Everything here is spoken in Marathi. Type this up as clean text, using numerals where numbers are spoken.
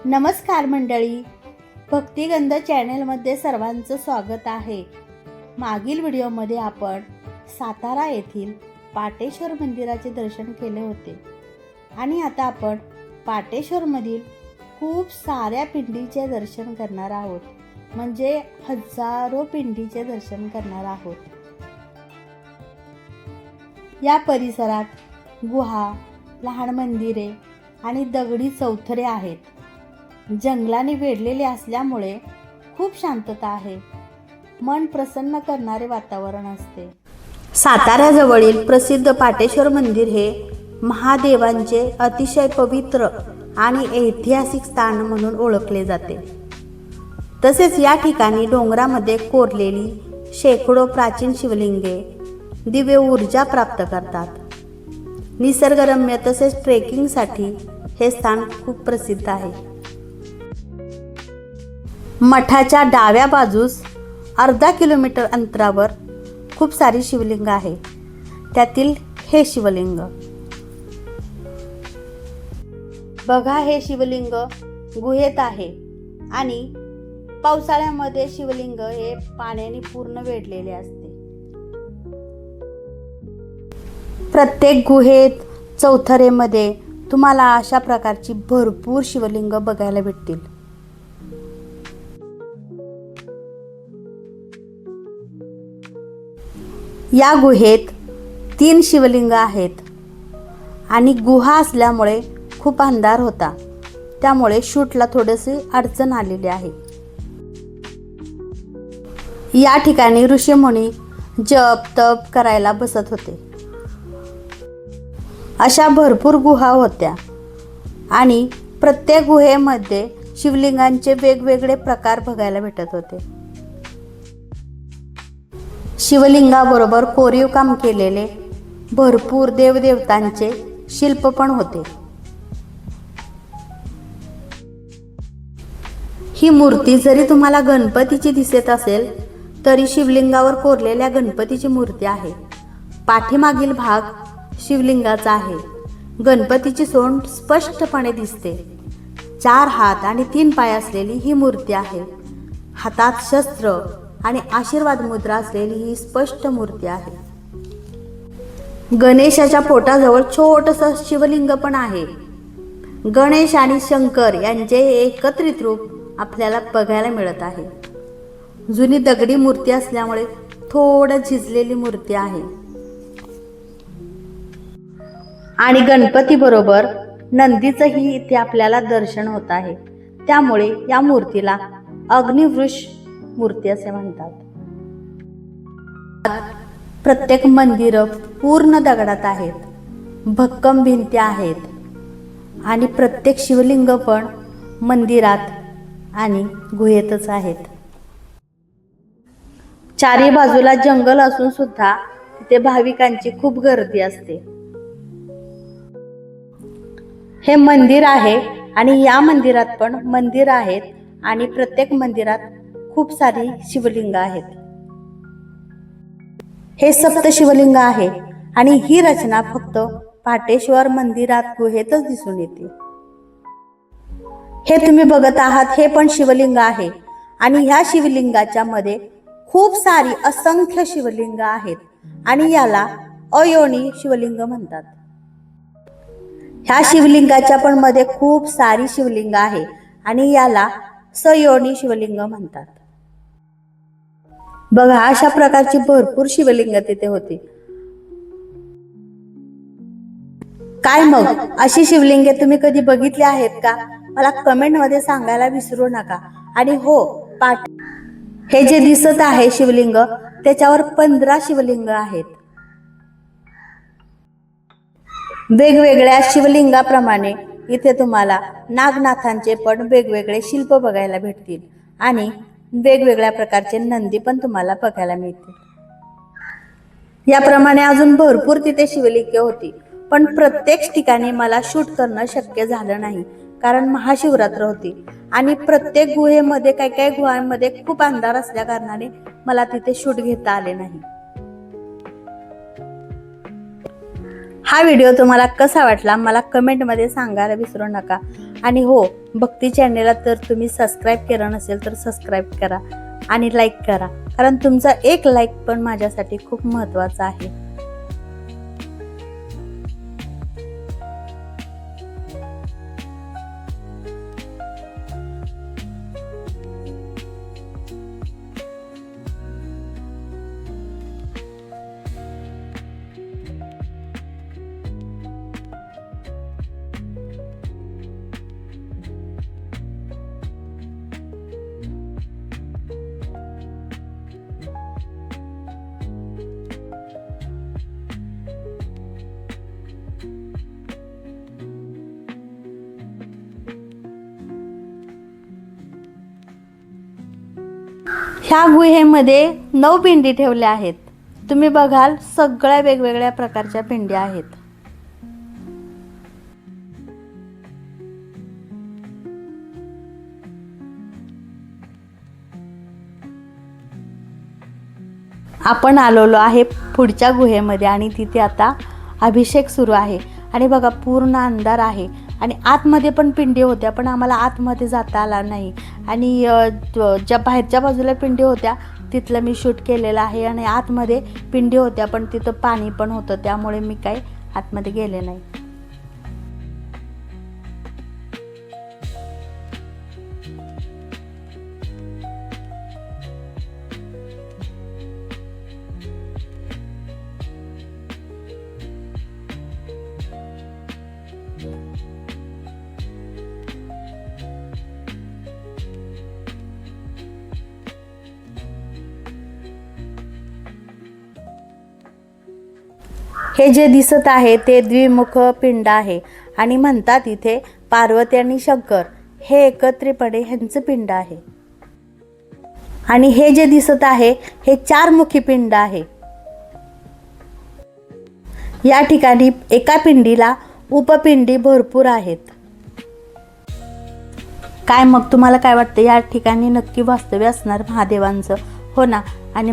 नमस्कार मंडळी, भक्तिगंध चॅनलमध्ये सर्वांचं स्वागत आहे। मागील व्हिडिओमध्ये आपण सातारा येथील पाटेश्वर मंदिराचे दर्शन केले होते आणि आता आपण पाटेश्वरमधील खूप साऱ्या पिंडीचे दर्शन करणार आहोत, म्हणजे हजारो पिंडीचे दर्शन करणार आहोत। या परिसरात गुहा, लहान मंदिरे आणि दगडी चौथरे आहेत। जंगलाने वेढलेले असल्यामुळे खूप शांतता आहे, मन प्रसन्न करणारे वातावरण असते। साताऱ्याजवळील प्रसिद्ध पाटेश्वर मंदिर हे महादेवांचे अतिशय पवित्र आणि ऐतिहासिक स्थान म्हणून ओळखले जाते। तसेच या ठिकाणी डोंगरामध्ये कोरलेली शेकडो प्राचीन शिवलिंगे दिव्य ऊर्जा प्राप्त करतात। निसर्गरम्य तसेच ट्रेकिंगसाठी हे स्थान खूप प्रसिद्ध आहे। मठाच्या डाव्या बाजूस अर्धा किलोमीटर अंतरावर खूप सारी शिवलिंग आहे, त्यातील हे शिवलिंग बघा। हे शिवलिंग गुहेत आहे आणि पावसाळ्यामध्ये शिवलिंग हे पाण्याने पूर्ण वेढलेले असते। प्रत्येक गुहेत, चौथरेमध्ये तुम्हाला अशा प्रकारची भरपूर शिवलिंग बघायला भेटतील। या गुहेत 3 शिवलिंग आहेत आणि गुहा असल्यामुळे खूप अंधार होता, त्यामुळे शूटला थोडीशी अडचण आलेली आहे। या ठिकाणी ऋषीमुनी जप तप करायला बसत होते। अशा भरपूर गुहा होत्या आणि प्रत्येक गुहेमध्ये शिवलिंगांचे वेगवेगळे प्रकार बघायला भेटत होते। शिवलिंगाबरोबर कोरीव काम केलेले भरपूर देवदेवतांचे शिल्प पण होते। ही मूर्ती जरी तुम्हाला गणपतीची दिसत असेल तरी शिवलिंगावर कोरलेल्या गणपतीची मूर्ती आहे। पाठीमागील भाग शिवलिंगाचा आहे। गणपतीची सोंड स्पष्टपणे दिसते। 4 हात आणि 3 पाय असलेली ही मूर्ती आहे। हातात शस्त्र आणि आशीर्वाद मुद्रा असलेली ही स्पष्ट मूर्ती आहे। गणेशाच्या पोटाजवळ छोटंसं शिवलिंग पण आहे। गणेश आणि शंकर यांचे एकत्रित रूप आपल्याला बघायला मिळत आहे। जुनी दगडी मूर्ती असल्यामुळे थोडं झिजलेली मूर्ती आहे आणि गणपती बरोबर नंदीचंही इथे आपल्याला दर्शन होत आहे, त्यामुळे या मूर्तीला अग्निवृष मूर्ती असे म्हणतात। प्रत्येक मंदिर पूर्ण दगडात आहेत, भक्कम भिंती आहेत आणि प्रत्येक शिवलिंग पण मंदिरात आणि गुहेतच आहेत। चारी बाजूला जंगल असून सुद्धा तिथे भाविकांची खूप गर्दी असते। हे मंदिर आहे आणि या मंदिरात पण मंदिर आहेत आणि प्रत्येक मंदिरात खूप सारी शिवलिंग आहेत। हे सप्त शिवलिंग आहे आणि ही रचना फक्त पाटेश्वर मंदिरात गुहेतच दिसून येते। हे तुम्ही बघत आहात हे पण शिवलिंग आहे आणि ह्या शिवलिंगाच्या मध्ये खूप सारी असंख्य शिवलिंग आहेत आणि याला अयोनी शिवलिंग म्हणतात। ह्या शिवलिंगाच्या पण मध्ये खूप सारी शिवलिंग आहे आणि याला सयोनी शिवलिंग म्हणतात। बघा, अशा प्रकारची भरपूर शिवलिंग तिथे होती। काय मग अशी शिवलिंगे तुम्ही कधी बघितली आहेत का? मला कमेंट मध्ये सांगायला विसरू नका। आणि हो, हे जे दिसत आहे शिवलिंग, त्याच्यावर 15 शिवलिंग आहेत। वेगवेगळ्या शिवलिंगाप्रमाणे इथे तुम्हाला नागनाथांचे पण वेगवेगळे शिल्प बघायला भेटतील आणि वेगवेगळ्या प्रकारचे नंदी पण तुम्हाला बघायला मिळतील। याप्रमाणे अजून भरपूर तिथे शिवलिंगे होती, पण प्रत्येक ठिकाणी मला शूट करणं शक्य झालं नाही, कारण महाशिवरात्र होती आणि प्रत्येक गुहेमध्ये काही गुहांमध्ये खूप अंधार असल्या कारणाने मला तिथे शूट घेता आले नाही। हा व्हिडिओ तुम्हाला कसा वाटला मला कमेंट मध्ये सांगायला विसरू नका आणि हो, भक्ती चॅनेलला तर तुम्ही सबस्क्राईब केलं नसेल तर सबस्क्राईब करा आणि लाईक करा, कारण तुमचा एक लाईक पण माझ्यासाठी खूप महत्त्वाचा आहे. ह्या गुहेमध्ये 9 पिंडी ठेवल्या आहेत. तुम्ही बघाल सगळ्या वेगवेगळ्या प्रकारच्या पिंडी आहेत. आपण आलेलो आहे पुढच्या गुहेमध्ये आणि तिथे आता अभिषेक सुरू आहे. आणि बघा पूर्ण अंधार आहे आणि आतमध्ये पण पिंडी होत्या, पण आम्हाला आतमध्ये जाता आला नाही. आणि ज्या बाहेरच्या बाजूला पिंडी होत्या तिथलं मी शूट केलेलं आहे. आणि आतमध्ये पिंडी होत्या पण तिथं पाणी पण होतं, त्यामुळे मी काही आतमध्ये गेले नाही. हे जे दिसत आहे ते द्विमुख पिंड आहे आणि म्हणतात इथे पार्वती आणि शंकर हे एकत्रितपणे ह्यांचं पिंड आहे. आणि हे जे दिसत आहे हे 4 मुखी पिंड आहे. या ठिकाणी एका पिंडीला उपपिंडी भरपूर आहेत. काय मग तुम्हाला काय वाटतं, या ठिकाणी नक्की वास्तव्य असणार महादेवांचं, हो ना? आणि